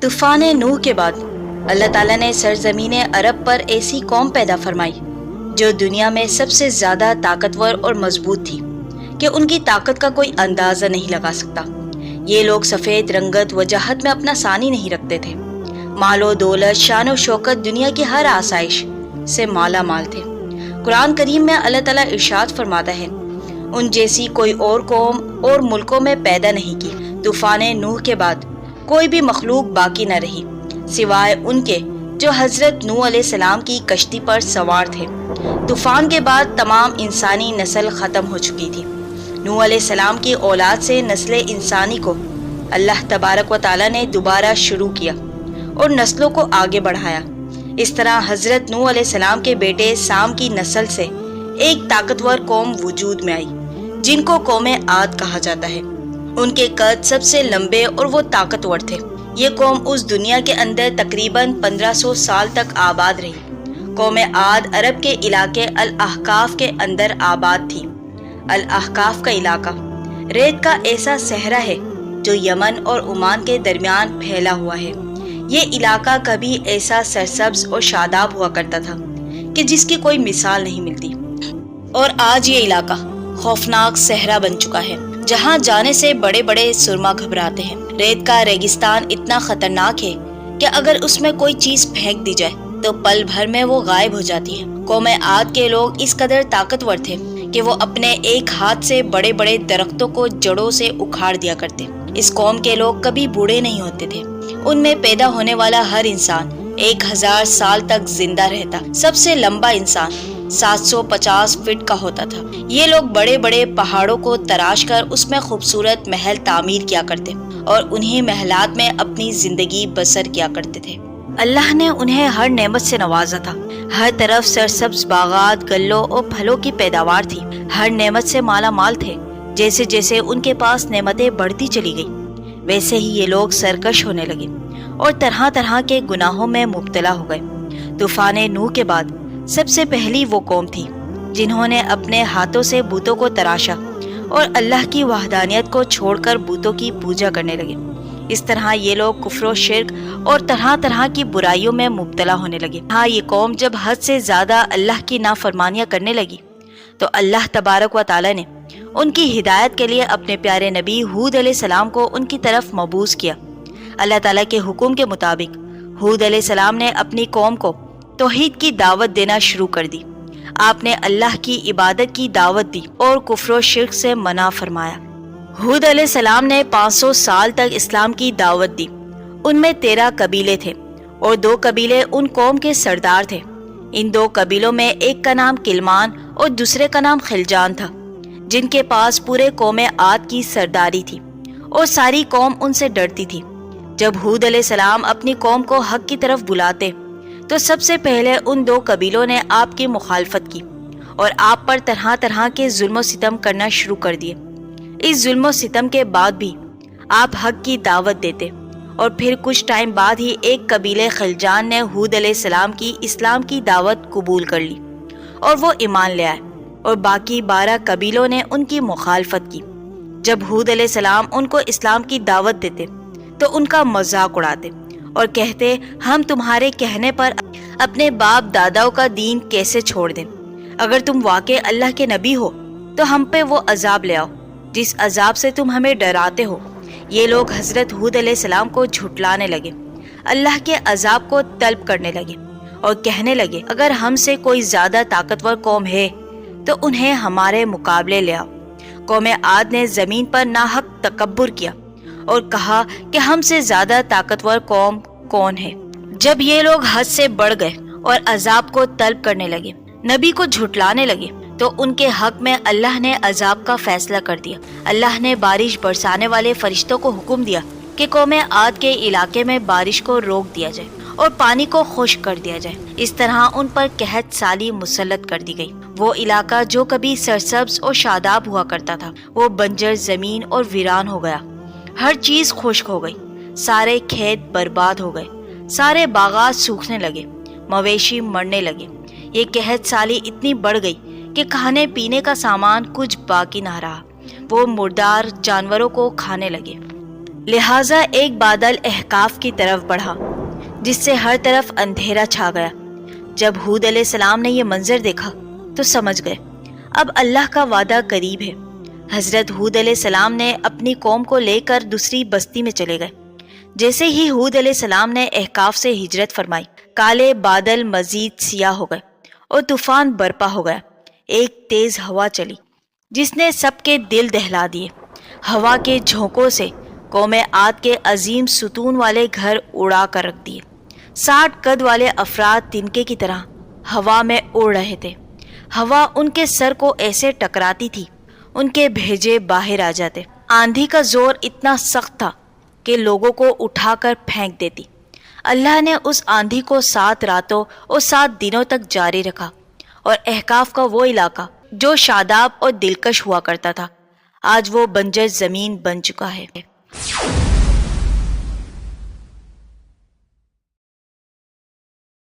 तूफान नूह के बाद अल्लाह ताला ने सरजमीन अरब पर ऐसी कौम पैदा फरमाई जो दुनिया में सबसे ज़्यादा ताकतवर और मजबूत थी कि उनकी ताकत का कोई अंदाज़ा नहीं लगा सकता। ये लोग सफ़ेद रंगत वजाहत में अपना सानी नहीं रखते थे। मालो दौलत शान और शौकत दुनिया की हर आसाइश से माला माल थे। कुरान करीम में अल्लाह ताला इरशाद फरमाता है, उन जैसी कोई और कौम और मुल्कों में पैदा नहीं की। तूफान नूह के बाद कोई भी मखलूक बाकी न रही सिवाय उनके जो हज़रत नूह अलैहिस्सलाम की कश्ती पर सवार थे। तूफान के बाद तमाम इंसानी नस्ल ख़त्म हो चुकी थी। नूह अलैहिस्सलाम की औलाद से नस्ल इंसानी को अल्लाह तबारक व तआला ने दोबारा शुरू किया और नस्लों को आगे बढ़ाया। इस तरह हज़रत नूह अलैहिस्सलाम के बेटे साम की नस्ल से एक ताकतवर कौम वजूद में आई जिनको कौम आद कहा जाता है। उनके कद सबसे लंबे और वो ताकतवर थे। ये कौम उस दुनिया के अंदर तकरीबन 1500 साल तक आबाद रही। कौम आद अरब के इलाके अल अहकाफ के अंदर आबाद थी। अल अहकाफ का इलाका रेत का ऐसा सहरा है जो यमन और ओमान के दरमियान फैला हुआ है। ये इलाका कभी ऐसा सरसब्ज और शादाब हुआ करता था कि जिसकी कोई मिसाल नहीं मिलती, और आज ये इलाका खौफनाक सहरा बन चुका है जहाँ जाने से बड़े बड़े सुरमा घबराते हैं। रेत का रेगिस्तान इतना खतरनाक है कि अगर उसमें कोई चीज फेंक दी जाए तो पल भर में वो गायब हो जाती है। कौम आद के लोग इस कदर ताकतवर थे कि वो अपने एक हाथ से बड़े बड़े दरख्तों को जड़ों से उखाड़ दिया करते। इस कौम के लोग कभी बूढ़े नहीं होते थे। उनमें पैदा होने वाला हर इंसान 1000 साल तक जिंदा रहता। सबसे लंबा इंसान 750 फीट का होता था। ये लोग बड़े बड़े पहाड़ों को तराश कर उसमें खूबसूरत महल तामीर किया करते और उन्हीं महलात में अपनी जिंदगी बसर किया करते थे। अल्लाह ने उन्हें हर नेमत से नवाजा था। हर तरफ सरसब्ज बागात, गल्लों और फलों की पैदावार थी। हर नेमत से माला माल थे। जैसे जैसे उनके पास नेमतें बढ़ती चली गई वैसे ही ये लोग सरकश होने लगे और तरह तरह के गुनाहों में मुब्तला हो गए। तूफान नूह के बाद सबसे पहली वो कौम थी जिन्होंने अपने हाथों से बूतों को तराशा और अल्लाह की वहदानियत को छोड़कर बूतों की पूजा करने लगे। इस तरह ये लोग कुफ्र, शिर्क और तरह तरह की बुराइयों में मुब्तला होने लगे। हाँ, ये कौम जब हद से ज्यादा अल्लाह की नाफरमानियां करने लगी तो अल्लाह तबारक व तआला ने उनकी हिदायत के लिए अपने प्यारे नबी हूद अलैहिस्सलाम को उनकी तरफ मबूस किया। अल्लाह ताला के हुक्म के मुताबिक हूद अलैहिस्सलाम ने अपनी कौम को तौहीद की दावत देना शुरू कर दी। आपने अल्लाह की इबादत की दावत दी और कुफ्र शिर्क से मना फरमाया। हूद अलैहिस्सलाम ने 500 साल तक इस्लाम की दावत दी। उनमें 13 कबीले थे और 2 कबीले उन कौम के सरदार थे। इन 2 कबीलों में एक का नाम किलमान और दूसरे का नाम खिलजान था, जिनके पास पूरे कौम आद की सरदारी थी और सारी कौम उनसे डरती थी। जब हूद अलैहिस्सलाम अपनी कौम को हक की तरफ बुलाते तो सबसे पहले उन 2 कबीलों ने आपकी मुखालफत की और आप पर तरह तरह के जुल्म सितम करना शुरू कर दिए। इस जुल्म सितम के बाद भी आप हक की दावत देते और फिर कुछ टाइम बाद ही एक कबीले खिलजान ने हूद अलैहिस्सलाम की इस्लाम की दावत कबूल कर ली और वो ईमान ले आए और बाकी 12 कबीलों ने उनकी मुखालफत की। जब हूद अलैहिस्सलाम उनको इस्लाम की दावत देते तो उनका मजाक उड़ाते और कहते, हम तुम्हारे कहने पर अपने बाप दादाओं का दीन कैसे छोड़ दें। अगर तुम वाकई अल्लाह के नबी हो तो हम पे वो अजाब ले आओ जिस अजाब से तुम हमें डराते हो। ये लोग हजरत हूद अलैहिस्सलाम को झुटलाने लगे, अल्लाह के अजाब को तलब करने लगे और कहने लगे, अगर हमसे कोई ज्यादा ताकतवर कौम है तो उन्हें हमारे मुकाबले ले आओ। कौम आद ने जमीन पर नाहक तकब्बुर किया और कहा कि हमसे ज्यादा ताकतवर कौम कौन है। जब ये लोग हद से बढ़ गए और अजाब को तलब करने लगे, नबी को झुटलाने लगे, तो उनके हक में अल्लाह ने अजाब का फैसला कर दिया। अल्लाह ने बारिश बरसाने वाले फरिश्तों को हुक्म दिया कि कौम आद के इलाके में बारिश को रोक दिया जाए और पानी को खुश्क कर दिया जाए। इस तरह उन पर कहत साली मुसल्लत कर दी गई। वो इलाका जो कभी सरसब्ज और शादाब हुआ करता था वो बंजर जमीन और वीरान हो गया। हर चीज खुश्क हो गई, सारे खेत बर्बाद हो गए, सारे बागात सूखने लगे, मवेशी मरने लगे। ये कहत साली इतनी बढ़ गई कि खाने पीने का सामान कुछ बाकी ना रहा। वो मुर्दार जानवरों को खाने लगे। لہٰذا ایک بادل احقاف کی طرف بڑھا جس سے ہر طرف اندھیرا چھا گیا۔ جب ہود علیہ السلام نے یہ منظر دیکھا تو سمجھ گئے اب اللہ کا وعدہ قریب ہے۔ حضرت ہود علیہ السلام نے اپنی قوم کو لے کر دوسری بستی میں چلے گئے۔ جیسے ہی ہود علیہ السلام نے احقاف سے ہجرت فرمائی، کالے بادل مزید سیاہ ہو گئے اور طوفان برپا ہو گیا۔ ایک تیز ہوا چلی جس نے سب کے دل دہلا دیے۔ ہوا کے جھونکوں سے قوم عاد کے عظیم ستون والے گھر اڑا کر رکھ دیے۔ 60 قد والے افراد تنکے کی طرح ہوا میں اڑ رہے تھے۔ ہوا ان کے سر کو ایسے ٹکراتی تھی ان کے بھیجے باہر آ جاتے۔ آندھی کا زور اتنا سخت تھا کہ لوگوں کو اٹھا کر پھینک دیتی۔ اللہ نے اس آندھی کو 7 راتوں اور 7 دنوں تک جاری رکھا، اور احقاف کا وہ علاقہ جو شاداب اور دلکش ہوا کرتا تھا آج وہ بنجر زمین بن چکا ہے۔